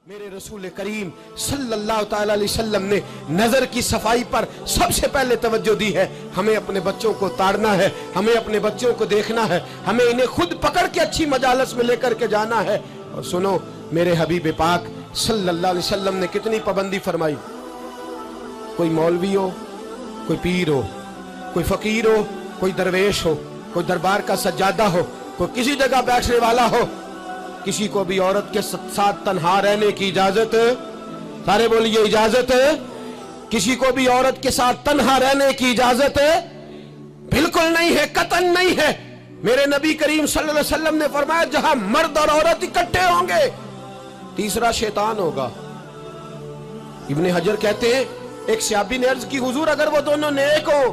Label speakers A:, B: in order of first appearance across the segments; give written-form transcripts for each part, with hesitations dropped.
A: मेरे रसूल करीम सल्लल्लाहु ताला अलैहि वसल्लम ने नजर की सफाई पर सबसे पहले तवज्जो दी है। हमें अपने बच्चों को ताड़ना है, हमें अपने बच्चों को देखना है, हमें इन्हें खुद पकड़ के अच्छी मजालस में लेकर के जाना है। और सुनो, मेरे हबीब पाक सल्लल्लाहु अलैहि वसल्लम ने कितनी पाबंदी फरमाई। कोई मौलवी हो, कोई पीर हो, कोई फकीर हो, कोई दरवेश हो, कोई दरबार का सज्जादा हो, कोई किसी जगह बैठने वाला हो, किसी को भी औरत के साथ तन्हा रहने की इजाजत, सारे बोलिए इजाजत, किसी को भी औरत के साथ तन्हा रहने की इजाजत बिल्कुल नहीं है, कतन नहीं है। मेरे नबी करीम सल्लल्लाहु अलैहि वसल्लम ने फरमाया जहां मर्द और औरत इकट्ठे होंगे तीसरा शैतान होगा। इब्ने हजर कहते हैं, एक सहाबी ने अर्ज की, हुजूर अगर वो दोनों नेक हो,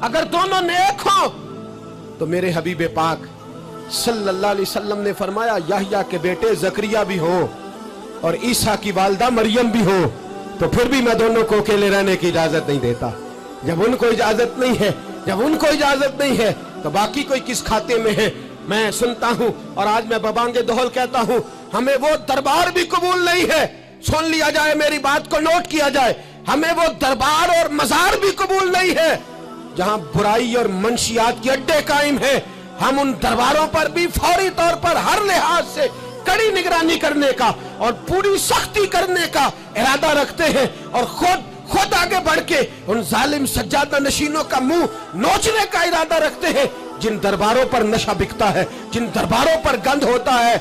A: अगर दोनों नेक हो तो मेरे हबीब पाक सल्लल्लाहु अलैहि वसल्लम ने फरमाया याहया के बेटे जकरिया भी हो और ईसा की वालदा मरियम भी हो तो फिर भी मैं दोनों को अकेले रहने की इजाजत नहीं देता। जब उनको इजाजत नहीं है, जब उनको इजाजत नहीं है तो बाकी कोई किस खाते में है। मैं सुनता हूं और आज मैं बबांगे दोहल कहता हूं, हमें वो दरबार भी कबूल नहीं है। सुन लिया जाए, मेरी बात को नोट किया जाए, हमें वो दरबार और मजार भी कबूल नहीं है जहां बुराई और मंशियात के अड्डे कायम है। हम उन दरबारों पर भी फौरी तौर पर हर लिहाज से कड़ी निगरानी करने का और पूरी सख्ती करने का इरादा रखते हैं और खुद आगे बढ़ के उन जालिम सज्जादा नशीनों का मुंह नोचने का इरादा रखते हैं जिन दरबारों पर नशा बिकता है, जिन दरबारों पर गंद होता है।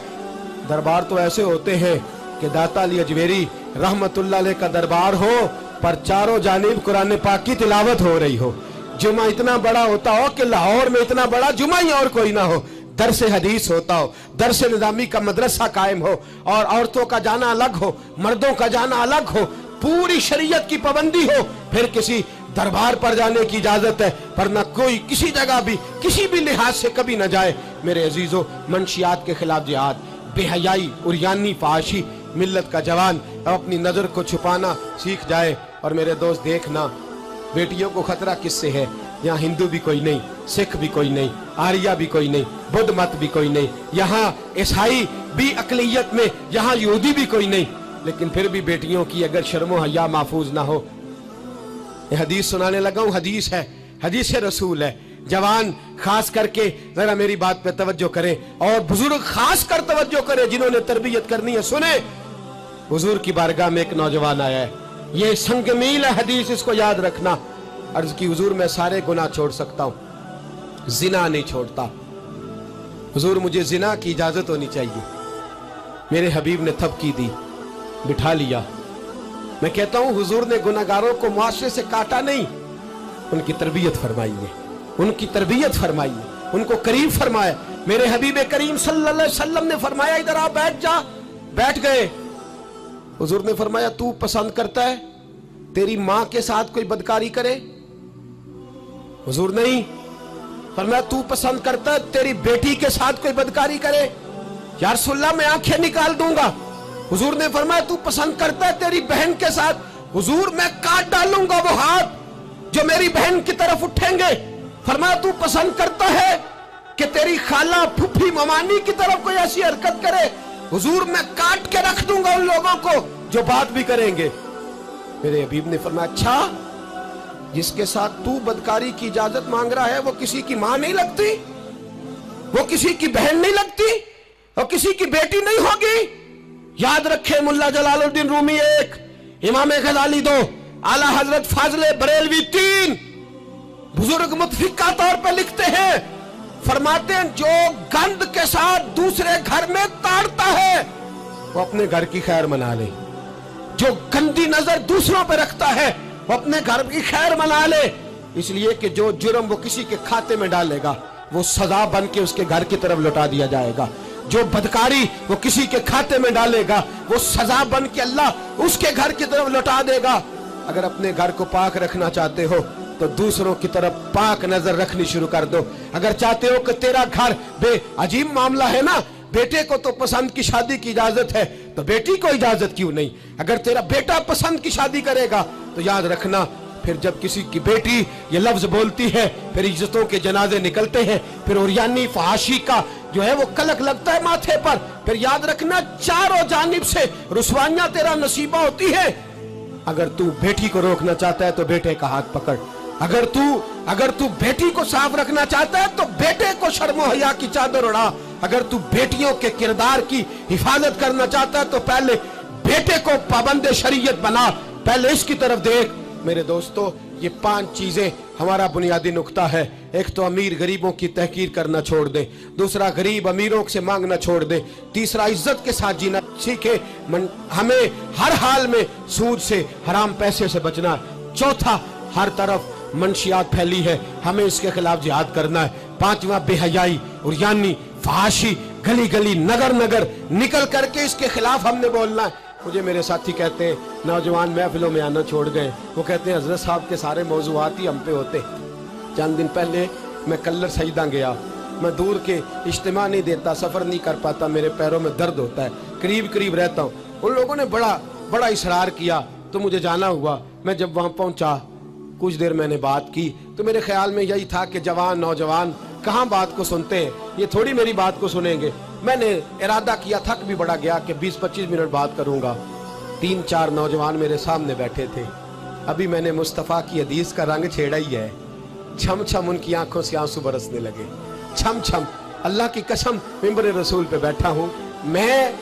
A: दरबार तो ऐसे होते हैं कि दाता अली अजमेरी रहमतुल्लाह अलैह का दरबार हो पर चारों जानिब कुरान पाक की तिलावत हो रही हो। जुमा इतना बड़ा होता हो कि लाहौर में इतना बड़ा जुमा ही और कोई ना हो, दरस हदीस होता हो, दरस निजामी का मदरसा कायम हो और औरतों का जाना अलग हो, मर्दों का जाना अलग हो, पूरी शरीयत की पाबंदी हो, फिर किसी दरबार पर जाने की इजाजत है, पर ना कोई किसी जगह भी किसी भी लिहाज से कभी ना जाए। मेरे अजीजों, मंशियात के खिलाफ जिहाद, बेहयाई, उरियानी, फाहशी, मिल्लत का जवान अब अपनी नजर को छुपाना सीख जाए। और मेरे दोस्त देखना, बेटियों को खतरा किससे है? यहाँ हिंदू भी कोई नहीं, सिख भी कोई नहीं, आर्या भी कोई नहीं, बुद्ध मत भी कोई नहीं, यहाँ ईसाई भी अकलियत में, यहाँ यहूदी भी कोई नहीं, लेकिन फिर भी बेटियों की अगर शर्मो हया महफूज ना हो। ये हदीस सुनाने लगा हूँ, हदीस है, हदीस रसूल है। जवान खास करके जरा मेरी बात पे तवज्जो करें और बुजुर्ग खास कर तवज्जो करें जिन्होंने तरबियत करनी है। सुने, हुजूर की बारगाह में एक नौजवान आया है, ये संगमील है हदीस, इसको याद रखना। अर्ज की, हुजूर मैं सारे गुनाह छोड़ सकता हूं, जिना नहीं छोड़ता। हुजूर मुझे जिना की इजाजत होनी चाहिए। मेरे हबीब ने थपकी दी, बिठा लिया। मैं कहता हूं हुजूर ने गुनाहगारों को मुआशरे से काटा नहीं, उनकी तरबियत फरमाई है, उनकी तरबियत फरमाई है, उनको करीब फरमाया। मेरे हबीब करीम सल्लल्लाहु अलैहि वसल्लम ने फरमाया इधर आ, बैठ जा। बैठ गए। हुजूर ने फरमाया तू पसंद करता है तेरी मां के साथ कोई बदकारी करे? हुजूर नहीं। फरमाया तू पसंद करता है तेरी बेटी के साथ कोई बदकारी करे? या रसूलल्लाह मैं आंखें निकाल दूंगा। हुजूर ने फरमाया तू पसंद करता है तेरी बहन के साथ? हुजूर मैं काट डालूंगा वो हाथ जो मेरी बहन की तरफ उठेंगे। फरमाया तू पसंद करता है कि तेरी खाला, फुफी, ममानी की तरफ कोई ऐसी हरकत करे? हुजूर मैं काट के रख दूंगा उन लोगों को जो बात भी करेंगे। मेरे हबीब ने फरमाया अच्छा, जिसके साथ तू बदकारी की इजाजत मांग रहा है वो किसी की मां नहीं लगती, वो किसी की बहन नहीं लगती, वो किसी की बेटी नहीं होगी। याद रखे, मुल्ला जलालुद्दीन रूमी 1, इमाम गजाली 2, आला हजरत फाजले बरेलवी 3, बुजुर्ग मुतफिका तौर पर लिखते हैं, फरमाते हैं जो गंद के साथ दूसरे घर में ताड़ता है वो अपने घर की खैर मना ले, जो गंदी नजर दूसरों पे रखता है वो अपने घर की खैर मना ले। इसलिए कि जो जुर्म वो किसी के खाते में डालेगा वो सजा बन के उसके घर की तरफ लौटा दिया जाएगा, जो बदकारी वो किसी के खाते में डालेगा वो सजा बन के अल्लाह उसके घर की तरफ लौटा देगा। अगर अपने घर को पाक रखना चाहते हो तो दूसरों की तरफ पाक नजर रखनी शुरू कर दो। अगर चाहते हो कि तेरा घर अजीब मामला है ना, बेटे को तो पसंद की शादी की इजाजत है तो बेटी को इजाजत क्यों नहीं? अगर तेरा बेटा पसंद की शादी करेगा तो याद रखना, फिर जब किसी की बेटी ये लफ्ज बोलती है फिर इज्जतों के जनाजे निकलते हैं, फिर उरियानी फहाशी का जो है वो कलक लगता है माथे पर। फिर याद रखना चारों जानिब से रुसवाइयां तेरा नसीबा होती है। अगर तू बेटी को रोकना चाहता है तो बेटे का हाथ पकड़, अगर तू बेटी को साफ रखना चाहता है तो बेटे को शर्मो हया की चादर उड़ा, अगर तू बेटियों के किरदार की हिफाजत करना चाहता है तो पहले बेटे को पाबंद शरीयत बना, पहले इसकी तरफ देख। मेरे दोस्तों, ये 5 चीजें हमारा बुनियादी नुक्ता है। एक तो अमीर गरीबों की तहकीर करना छोड़ दे, दूसरा गरीब अमीरों से मांगना छोड़ दे, तीसरा इज्जत के साथ जीना सीखे, हमें हर हाल में सूद से हराम पैसे से बचना है, चौथा हर तरफ मंशियात फैली है, हमें इसके खिलाफ जिहाद करना है, पांचवा बेहयाई और यानी फहाशी गली गली नगर नगर निकल करके इसके खिलाफ हमने बोलना है। मुझे मेरे साथी कहते हैं नौजवान महफिलों में आना छोड़ गए, वो कहते हैं हजरत साहब के सारे मौजूआत ही हम पे होते। चंद दिन पहले मैं कल्लर सईदा गया, मैं दूर के इज्तिमा नहीं देता, सफर नहीं कर पाता, मेरे पैरों में दर्द होता है, करीब करीब रहता हूँ। उन लोगों ने बड़ा इसरार किया तो मुझे जाना हुआ। मैं जब वहाँ पहुँचा, कुछ देर मैंने बात की तो मेरे ख्याल में यही था कि जवान नौजवान कहाँ बात को सुनते हैं, ये थोड़ी मेरी बात को सुनेंगे। मैंने इरादा किया, थक भी बड़ा गया कि 20-25 मिनट बात करूंगा। 3-4 नौजवान मेरे सामने बैठे थे। अभी मैंने मुस्तफ़ा की हदीस का रंग छेड़ा ही है। छम छम उनकी आंखों से आंसू बरसने लगे, छम छम। अल्लाह की कसम, मिंबर रसूल पे बैठा हूँ, मैं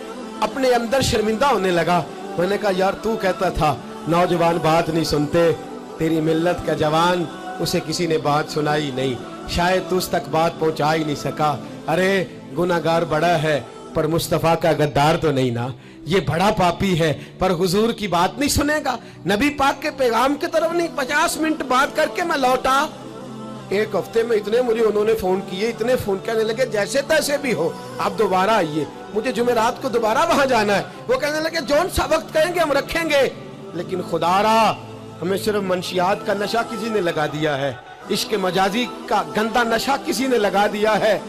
A: अपने अंदर शर्मिंदा होने लगा। मैंने कहा यार, तू कहता था नौजवान बात नहीं सुनते, तेरी मिल्लत का जवान, उसे किसी ने बात सुनाई नहीं, शायद तू उस तक बात पहुंचा ही नहीं सका। अरे गुनाहगार बड़ा है पर मुस्तफ़ा का गद्दार तो नहीं ना, ये बड़ा पापी है पर हुजूर की बात नहीं सुनेगा, नबी पाक के पैगाम की तरफ नहीं। 50 मिनट बात करके मैं लौटा। एक हफ्ते में इतने मुझे उन्होंने फोन किए, इतने फोन करने लगे, जैसे तैसे भी हो आप दोबारा आइए, मुझे जुमेरात को दोबारा वहां जाना है। वो कहने लगे जौन सा वक्त कहेंगे हम रखेंगे, लेकिन खुदारा हमें सिर्फ मंशियात का नशा किसी ने लगा दिया है, इश्क मजाजी का गंदा नशा किसी ने लगा दिया है।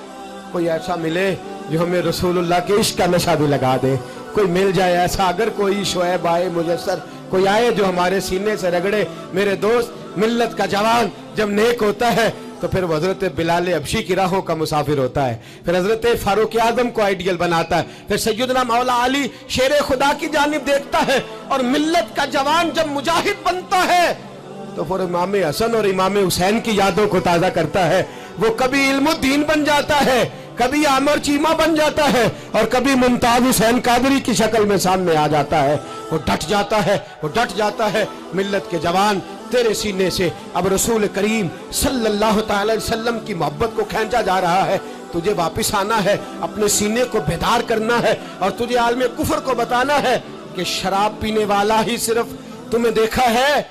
A: कोई ऐसा मिले जो हमें रसूलुल्लाह के इश्क का नशा भी लगा दे, कोई मिल जाए ऐसा। अगर कोई शुएब आए, मुजस्सर कोई आए जो हमारे सीने से रगड़े। मेरे दोस्त, मिल्लत का जवान जब नेक होता है तो फिर हजरत बिलाल हबशी की राहों का मुसाफिर होता है, फिर हजरत फारूक आजम को आइडियल बनाता है, फिर सैयदना मौला अली शेर खुदा की जानिब देखता है। और मिल्लत का जवान जब मुजाहिद बनता है तो फिर इमाम हसन और इमाम हुसैन की यादों को ताजा करता है। वो कभी इल्मुद्दीन बन जाता है, कभी आमर चीमा बन जाता है, और कभी मुमताज हुसैन कादरी की शक्ल में सामने आ जाता है। वो डट जाता है, वो डट जाता है। मिल्लत के जवान, तेरे सीने से अब रसूल करीम सल्लल्लाहु अलैहि वसल्लम की मोहब्बत को खींचा जा रहा है। तुझे वापिस आना है, अपने सीने को बेदार करना है, और तुझे आलमे कुफर को बताना है कि शराब पीने वाला ही सिर्फ तुम्हें देखा है,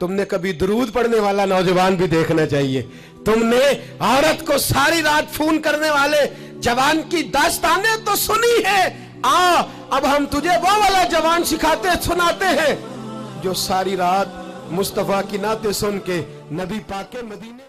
A: तुमने कभी दुरूद पढ़ने वाला नौजवान भी देखना चाहिए। तुमने औरत को सारी रात फोन करने वाले जवान की दास्तानें तो सुनी है। अब हम तुझे वो वाला जवान सिखाते सुनाते हैं जो सारी रात मुस्तफा की नाते सुन के नबी पाक के मदीने